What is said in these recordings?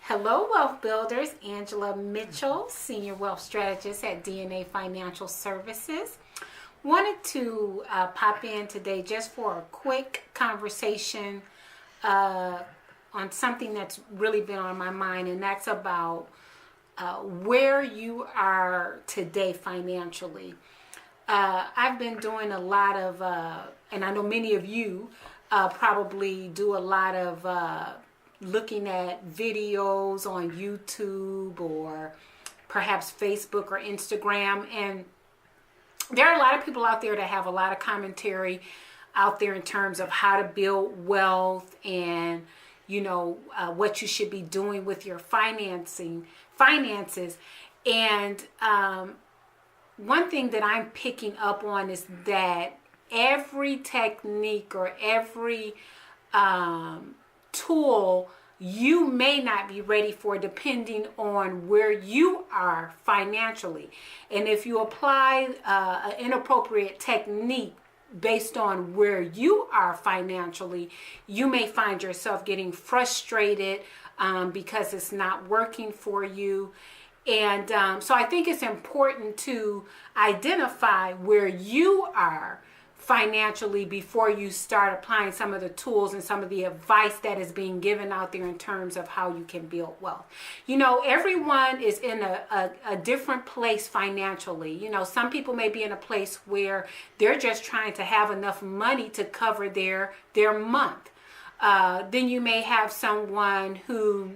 Hello, Wealth Builders. Angela Mitchell, Senior Wealth Strategist at DNA Financial Services. Wanted to pop in today just for a quick conversation uh, on something that's really been on my mind, and that's about where you are today financially. I've been doing a lot of, and I know many of you probably do a lot of looking at videos on YouTube or perhaps Facebook or Instagram. And there are a lot of people out there that have a lot of commentary out there in terms of how to build wealth and what you should be doing with your finances. And one thing that I'm picking up on is that every technique or every tool you may not be ready for depending on where you are financially. And if you apply an inappropriate technique based on where you are financially, you may find yourself getting frustrated because it's not working for you. And so I think it's important to identify where you are financially before you start applying some of the tools and some of the advice that is being given out there in terms of how you can build wealth. Everyone is in a different place financially. Some people may be in a place where they're just trying to have enough money to cover their month. Then you may have someone who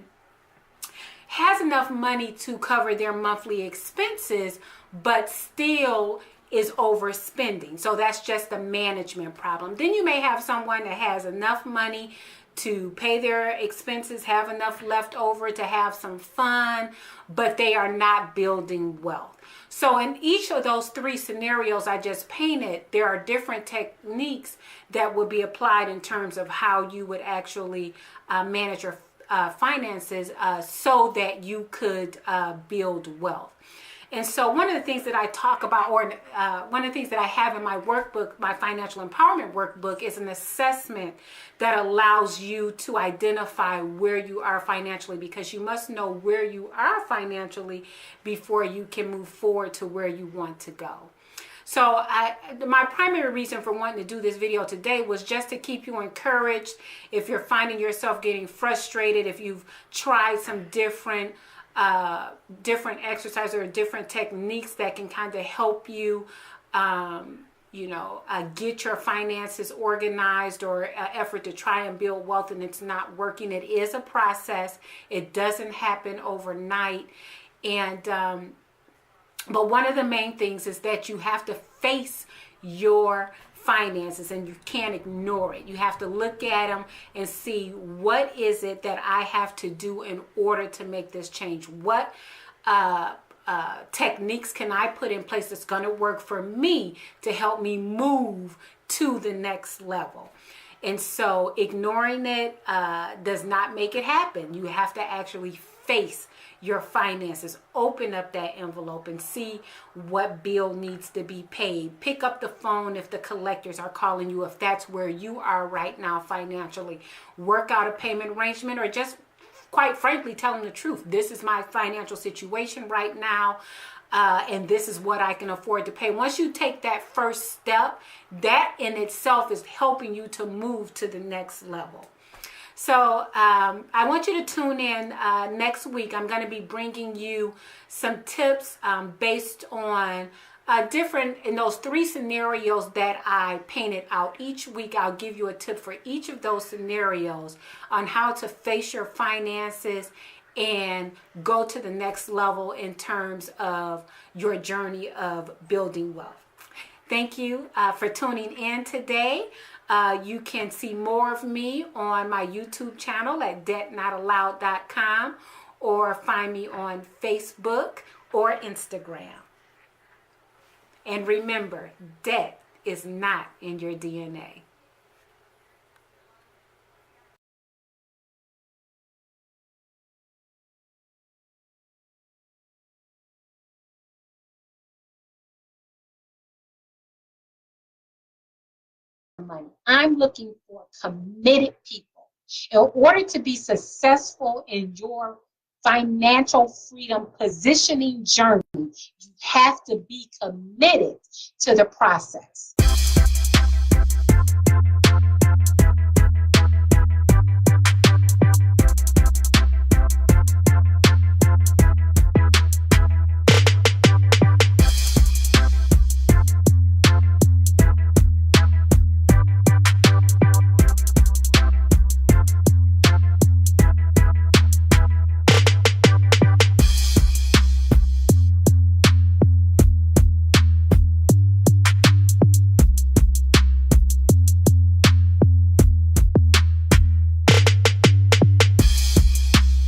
has enough money to cover their monthly expenses, but still is overspending. So that's just a management problem. Then you may have someone that has enough money to pay their expenses, have enough left over to have some fun, but they are not building wealth. So in each of those three scenarios I just painted, there are different techniques that will be applied in terms of how you would actually manage your finances so that you could build wealth. And so one of the things that I talk about, or one of the things that I have in my workbook, my financial empowerment workbook, is an assessment that allows you to identify where you are financially, because you must know where you are financially before you can move forward to where you want to go. So my primary reason for wanting to do this video today was just to keep you encouraged. If you're finding yourself getting frustrated, if you've tried some different exercises or different techniques that can kind of help you, get your finances organized, or an effort to try and build wealth and it's not working. It is a process. It doesn't happen overnight. And but one of the main things is that you have to face your finances and you can't ignore it. You have to look at them and see, what is it that I have to do in order to make this change? What techniques can I put in place that's going to work for me to help me move to the next level? And so ignoring it does not make it happen. You have to actually face your finances. Open up that envelope and see what bill needs to be paid. Pick up the phone if the collectors are calling you, if that's where you are right now financially. Work out a payment arrangement, or just quite frankly tell them the truth. This is my financial situation right now. And this is what I can afford to pay. Once you take that first step, that in itself is helping you to move to the next level. So I want you to tune in next week. I'm going to be bringing you some tips based on in those three scenarios that I painted out. Each week I'll give you a tip for each of those scenarios on how to face your finances and go to the next level in terms of your journey of building wealth. Thank you for tuning in today. You can see more of me on my YouTube channel at debtnotallowed.com, or find me on Facebook or Instagram. And remember, debt is not in your DNA. Money. I'm looking for committed people. In order to be successful in your financial freedom positioning journey, you have to be committed to the process.